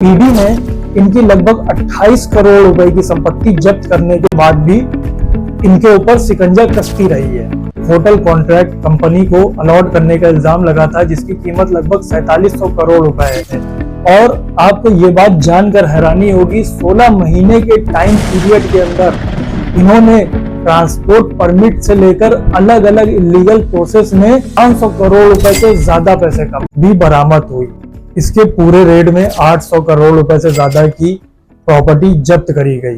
ED ने इनकी लगभग 28 करोड़ रुपए की संपत्ति जब्त करने के बाद भी इनके ऊपर शिकंजा कसती रही है। होटल कॉन्ट्रैक्ट कंपनी को अलॉट करने का इल्जाम लगा था, जिसकी कीमत लगभग 4700 करोड़ रुपए है। और आपको ये बात जानकर हैरानी होगी, 16 महीने के टाइम पीरियड के अंदर इन्होंने ट्रांसपोर्ट परमिट से लेकर अलग अलग इलीगल प्रोसेस में 500 करोड़ रुपए से ज्यादा पैसे कम भी बरामद हुई। इसके पूरे रेड में 800 करोड़ रुपए से ज्यादा की प्रॉपर्टी जब्त करी गई।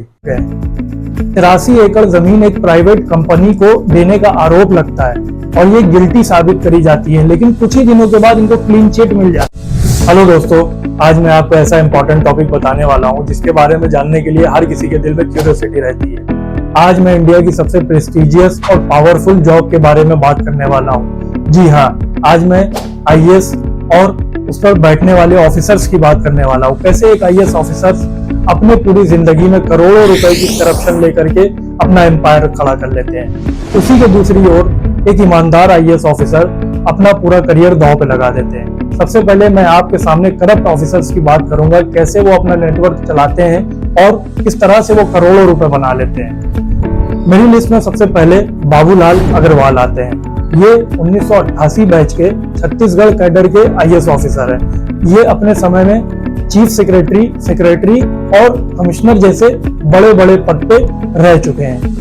83 एकड़ जमीन एक प्राइवेट कंपनी को देने का आरोप लगता है और ये गिल्टी साबित करी जाती है, लेकिन कुछ ही दिनों के बाद इनको क्लीन चिट मिल जाती है। हेलो दोस्तों, आज मैं आपको ऐसा इंपॉर्टेंट टॉपिक बताने वाला हूं जिसके बारे में जानने के लिए हर किसी के दिल में क्यूरियोसिटी रहती है। आज मैं इंडिया की सबसे प्रेस्टिजियस और पावरफुल जॉब के बारे में बात करने वाला हूं। जी हाँ, आज मैं आईएएस और उस पर बैठने वाले ऑफिसर्स की बात करने वाला हूँ। कैसे एक आईएएस ऑफिसर अपने पूरी जिंदगी में करोड़ों रुपए की करप्शन लेकर के अपना एम्पायर खड़ा कर लेते हैं। उसी के दूसरी ओर एक ईमानदार आईएएस ऑफिसर अपना पूरा करियर दांव पे लगा देते हैं। सबसे पहले मैं आपके सामने करप्ट ऑफिसर्स की बात करूंगा, कैसे वो अपना नेटवर्क चलाते हैं और किस तरह से वो करोड़ों रुपए बना लेते हैं। मेरी लिस्ट में सबसे पहले बाबूलाल अग्रवाल आते हैं। ये 1988 बैच के छत्तीसगढ़ कैडर के आईएएस ऑफिसर हैं। ये अपने समय में चीफ सेक्रेटरी और कमिश्नर जैसे बड़े बड़े पद पे रह चुके हैं।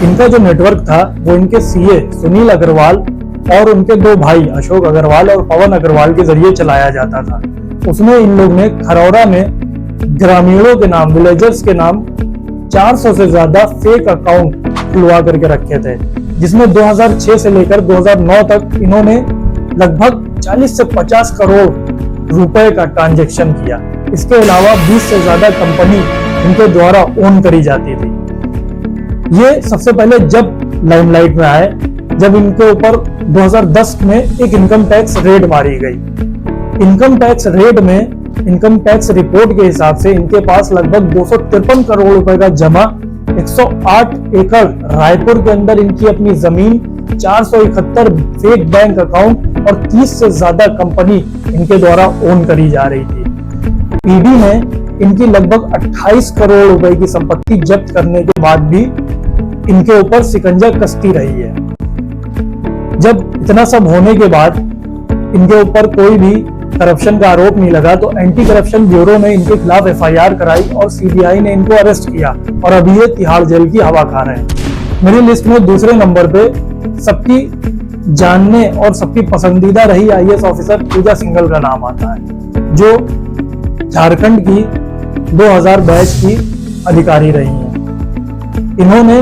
इनका जो नेटवर्क था वो इनके सीए सुनील अग्रवाल और उनके दो भाई अशोक अग्रवाल और पवन अग्रवाल के जरिए चलाया जाता था। उसमें इन लोग ने खरौरा में ग्रामीणों के नाम, विलेजर्स के नाम 400 से ज्यादा फेक अकाउंट खुलवा करके रखे थे, जिसमें 2006 से लेकर 2009 तक इन्होंने लगभग 40 से 50 करोड़ रुपए का ट्रांजैक्शन किया। इसके अलावा 20 से ज्यादा कंपनी इनके द्वारा ओन करी जाती थी। ये सबसे पहले जब लाइमलाइट में आए, जब इनके ऊपर 2010 में एक इनकम टैक्स रेड मारी गई। इनकम टैक्स रेड में इनकम टैक्स रिपोर्ट के हिसाब से इनके पास लगभग 253 करोड़ रुपए का जमा, 108 एकड़ रायपुर के अंदर इनकी अपनी जमीन, 471 फेक बैंक अकाउंट और 30 से ज्यादा कंपनी इनके द्वारा ओन करी जा रही थी। ईडी ने इनकी लगभग 28 करोड़ रुपए की संपत्ति जब्त करने के बाद भी इनके ऊपर शिकंजा कसती रही है। जब इतना सब होने के बाद इनके ऊपर कोई भी करप्शन का आरोप नहीं लगा, तो एंटी करप्शन ब्यूरो ने इनके खिलाफ एफआईआर कराई और सीबीआई ने इनको अरेस्ट किया और अभी ये तिहाड़ जेल की हवा खा रहे हैं। मेरी लिस्ट में दूसरे नंबर पे सबकी जानने और सबकी पसंदीदा रही आईएएस ऑफिसर पूजा सिंघल का नाम आता है, जो झारखंड की 2000 बैच की अधिकारी रही हैं। इन्होंने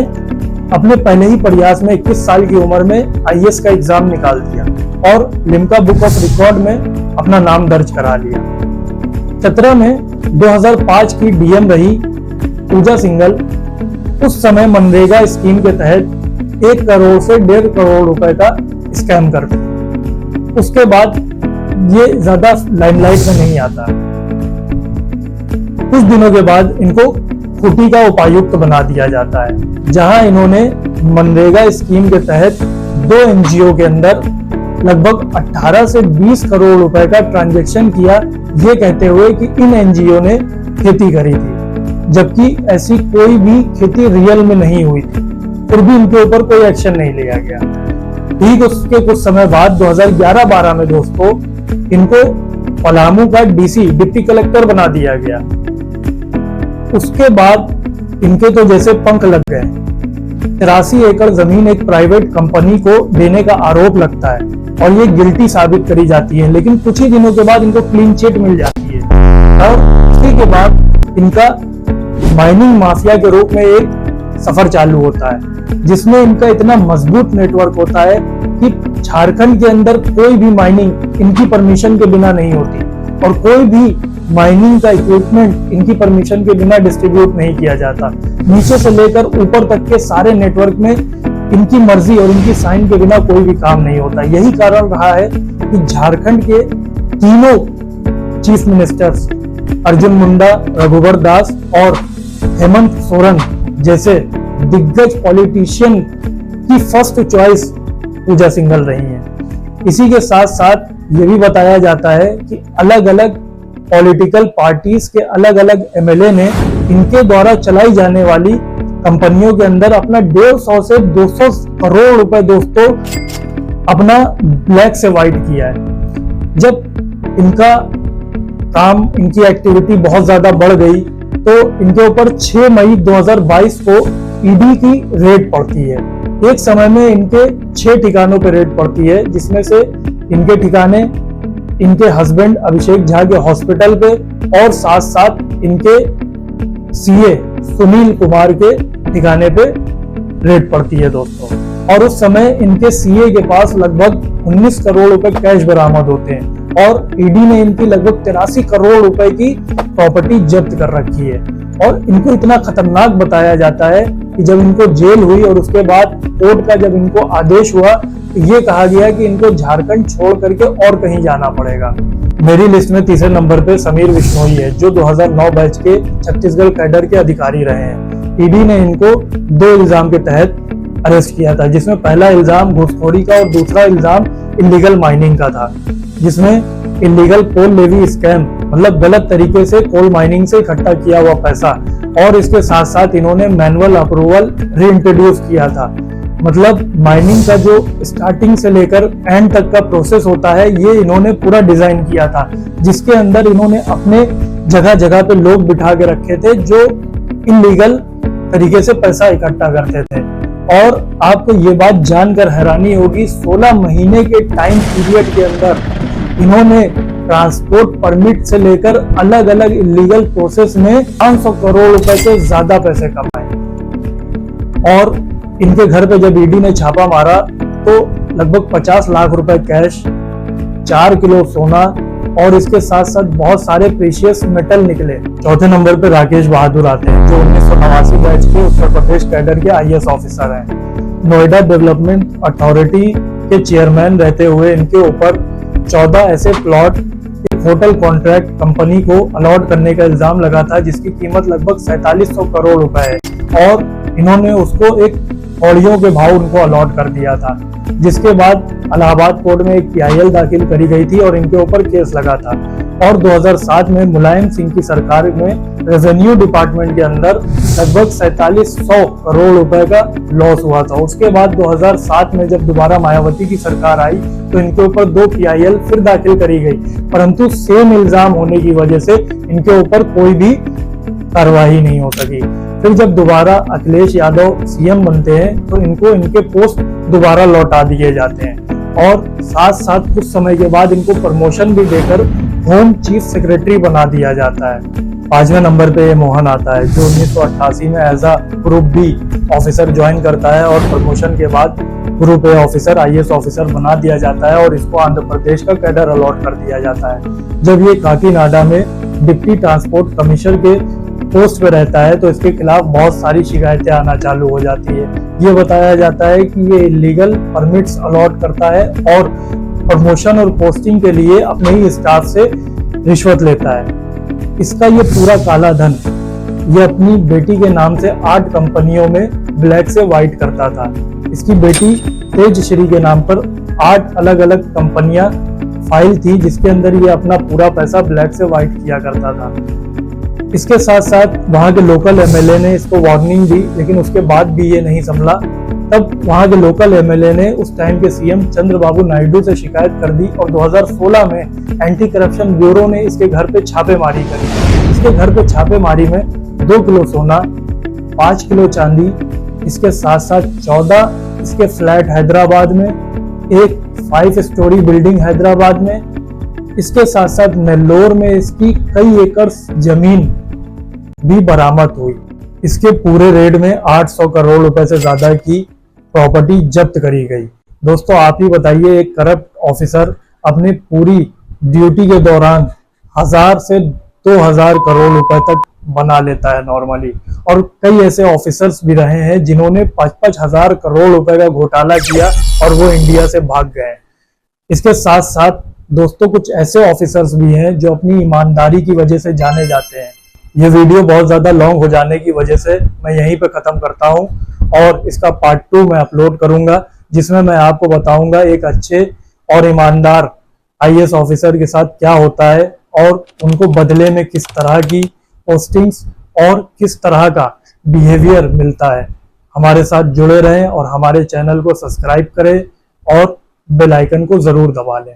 अपने पहले ही प्रयास में 21 साल की उम्र में आईएएस का एग्जाम निकाल दिया और लिम्का बुक ऑफ रिकॉर्ड में अपना नाम दर्ज करा लिया। 17 में 2005 की डीएम रही पूजा सिंघल उस समय मनरेगा स्कीम के तहत 1 करोड़ से 1.5 करोड़ रुपए का स्कैम करते। उसके बाद ये ज्यादा लाइमलाइट में नहीं आता। कुछ दिनों के बाद इनको खूंटी का उपायुक्त बना दिया जाता है, जहां इन्होंने मनरेगा स्कीम के तहत 2 एनजीओ के अंदर लगभग 18 से 20 करोड़ रुपए का ट्रांजैक्शन किया, ये कहते हुए कि इन एनजीओ ने खेती करी थी, जबकि ऐसी कोई भी खेती रियल में नहीं हुई थी। फिर भी इनके ऊपर कोई एक्शन नहीं लिया गया। ठीक उसके कुछ समय बाद 2011-12 में दोस्तों इनको पलामू का डीसी, डिप्टी कलेक्टर बना दिया गया। उसके बाद इनके तो जैसे पंख लग गए। 83 एकड़ जमीन एक प्राइवेट कंपनी को देने का आरोप लगता है और ये गिल्टी साबित करी जाती है, लेकिन कुछ ही दिनों के बाद इनको क्लीन चिट मिल जाती है और उसी के बाद इनका माइनिंग माफिया के रूप में एक सफर चालू होता है, जिसमें इनका इतना मजबूत नेटवर्क होता है कि झारखंड के अंदर कोई भी माइनिंग इनकी परमिशन के बिना नहीं होती और कोई भी माइनिंग का इक्विपमेंट इनकी परमिशन के बिना डिस्ट्रीब्यूट नहीं किया जाता। नीचे से लेकर ऊपर तक के सारे नेटवर्क में इनकी मर्जी और इनकी साइन के बिना कोई भी काम नहीं होता। यही कारण रहा है कि झारखंड के तीनों चीफ मिनिस्टर्स अर्जुन मुंडा, रघुवर दास और हेमंत सोरेन जैसे दिग्गज पॉलिटिशियन की फर्स्ट चॉइस पूजा सिंघल रही हैं। इसी के साथ साथ ये भी बताया जाता है कि अलग अलग पॉलिटिकल पार्टीज के अलग अलग एमएलए ने इनके द्वारा चलाई जाने वाली कंपनियों के अंदर अपना 150 से 200 करोड़ रुपए दोस्तों अपना ब्लैक से व्हाइट किया है। जब इनका काम, इनकी एक्टिविटी बहुत ज्यादा बढ़ गई तो इनके ऊपर 6 मई 2022 को ईडी की रेड पड़ती है। एक समय में इनके 6 ठिकानों पर रेड पड़ती है, जिसमें से इनके ठिकाने इनके हस्बैंड अभिषेक झा के हॉस्पिटल पे और साथ साथ इनके सीए सुनील कुमार के ठिकाने पे रेड पड़ती है दोस्तों। और उस समय इनके सीए के पास लगभग 19 करोड़ रुपए कैश बरामद होते हैं और ईडी ने इनकी लगभग 83 करोड़ रुपए की प्रॉपर्टी जब्त कर रखी है। और इनको इतना खतरनाक बताया जाता है कि जब इनको जेल हुई और उसके बाद कोर्ट का जब इनको आदेश हुआ तो ये कहा गया कि इनको झारखंड छोड़ करके और कहीं जाना पड़ेगा। मेरी लिस्ट में तीसरे नंबर पे समीर बिश्नोई है, जो 2009 बैच के छत्तीसगढ़ कैडर के अधिकारी रहे हैं। ईडी ने इनको 2 इल्जाम के तहत अरेस्ट किया था, जिसमें पहला इल्जाम घूसखोरी का और दूसरा इल्जाम इलीगल माइनिंग का था, जिसमें इलीगल कोल लेवी स्कैम, मतलब गलत तरीके से कोल माइनिंग से इकट्ठा किया हुआ पैसा, और इसके साथ साथ इन्होंने मैनुअल अप्रूवल रीइंट्रोड्यूस किया था। मतलब माइनिंग का जो स्टार्टिंग से लेकर एंड तक का प्रोसेस होता है, ये इन्होंने पूरा डिजाइन किया था, जिसके अंदर इन्होंने अपने जगह जगह पे लोग बिठा के रखे थे जो इलीगल तरीके से पैसा इकट्ठा करते थे। और आपको ये बात जानकर हैरानी होगी, 16 महीने के टाइम पीरियड के अंदर इन्होंने ट्रांसपोर्ट परमिट से लेकर अलग अलग इलीगल प्रोसेस में 500 करोड़ रुपए से ज्यादा पैसे कमाए। और इनके घर पे जब ईडी ने छापा मारा तो लगभग 50 लाख रुपए कैश, 4 किलो सोना और इसके साथ साथ बहुत सारे प्रीशियस मेटल निकले। चौथे नंबर पे राकेश बहादुर आते हैं, जो 1989 बैच के उत्तर प्रदेश कैडर के आईएएस ऑफिसर हैं। नोएडा डेवलपमेंट अथॉरिटी के चेयरमैन रहते हुए इनके ऊपर 14 ऐसे प्लॉट एक होटल कॉन्ट्रैक्ट कंपनी को अलॉट करने का इल्जाम लगा था, जिसकी कीमत लगभग 4700 करोड़ रुपए है और इन्होंने उसको एक कौड़ियों के भाव उनको अलॉट कर दिया था, जिसके बाद इलाहाबाद कोर्ट में एक पीआईएल दाखिल करी गई थी और इनके ऊपर केस लगा था। और 2007 में मुलायम सिंह की सरकार में रेवेन्यू डिपार्टमेंट के अंदर लगभग 4700 करोड़ रुपए का लॉस हुआ था। उसके बाद 2007 में जब दोबारा मायावती की सरकार आई तो इनके ऊपर 2 पीआईएल फिर दाखिल करी गई, परंतु सेम इल्जाम होने की वजह से इनके ऊपर कोई भी कार्रवाई नहीं हो सकी। फिर जब दोबारा अखिलेश यादव सीएम बनते हैं तो इनको इनके पोस्ट दोबारा लौटा दिए जाते हैं और साथ साथ कुछ समय के बाद इनको प्रमोशन भी देकर होम चीफ सेक्रेटरी बना दिया जाता है। 5वें नंबर पे ये मोहन आता है, जो 1988 में as a group B officer join करता है और प्रमोशन के बाद group A officer, IAS officer बना दिया जाता है और इसको आंध्र प्रदेश का कैडर अलॉट कर दिया जाता है। जब ये काकीनाडा में डिप्टी ट्रांसपोर्ट कमिश्नर के पोस्ट पे रहता है तो इसके खिलाफ बहुत सारी शिकायतें आना चालू हो जाती है। ये बताया जाता है कि ये इलीगल परमिट्स अलॉट करता है और प्रमोशन और पोस्टिंग के लिए अपने ही स्टाफ से रिश्वत लेता है। इसका ये पूरा काला धन ये अपनी बेटी के नाम से 8 कंपनियों में ब्लैक से व्हाइट करता था। इसकी बेटी तेजश्री के नाम पर 8 अलग अलग कंपनियां फाइल थी, जिसके अंदर ये अपना पूरा पैसा ब्लैक से व्हाइट किया करता था। इसके साथ साथ वहां के लोकल एमएलए ने इसको वार्निंग दी, लेकिन उसके बाद भी ये नहीं संभला। तब वहां के लोकल एमएलए ने उस टाइम के सीएम चंद्रबाबू नायडू से शिकायत कर दी और 2016 में एंटी करप्शन ब्यूरो ने इसके घर पे छापेमारी करी। इसके घर पे छापेमारी में 2 किलो सोना, 5 किलो चांदी, इसके साथ साथ 14 इसके फ्लैट हैदराबाद में, एक 5 स्टोरी बिल्डिंग हैदराबाद में, इसके साथ साथ नेल्लोर में इसकी कई एकड़ जमीन भी बरामद हुई। इसके पूरे रेड में 800 करोड़ रुपए से ज्यादा की प्रॉपर्टी जब्त करी गई। दोस्तों आप ही बताइए, एक करप्ट ऑफिसर अपनी पूरी ड्यूटी के दौरान 1000 से 2000 करोड़ रुपए तक बना लेता है नॉर्मली, और कई ऐसे ऑफिसर्स भी रहे हैं जिन्होंने 5-5 हजार करोड़ रुपए का घोटाला किया और वो इंडिया से भाग गए। इसके साथ साथ दोस्तों कुछ ऐसे ऑफिसर्स भी हैं जो अपनी ईमानदारी की वजह से जाने जाते हैं। ये वीडियो बहुत ज्यादा लॉन्ग हो जाने की वजह से मैं यहीं पे खत्म करता हूं और इसका पार्ट 2 मैं अपलोड करूंगा, जिसमें मैं आपको बताऊंगा एक अच्छे और ईमानदार आईएएस ऑफिसर के साथ क्या होता है और उनको बदले में किस तरह की पोस्टिंग्स और किस तरह का बिहेवियर मिलता है। हमारे साथ जुड़े रहें और हमारे चैनल को सब्सक्राइब करें और बेल आइकन को जरूर दबा लें।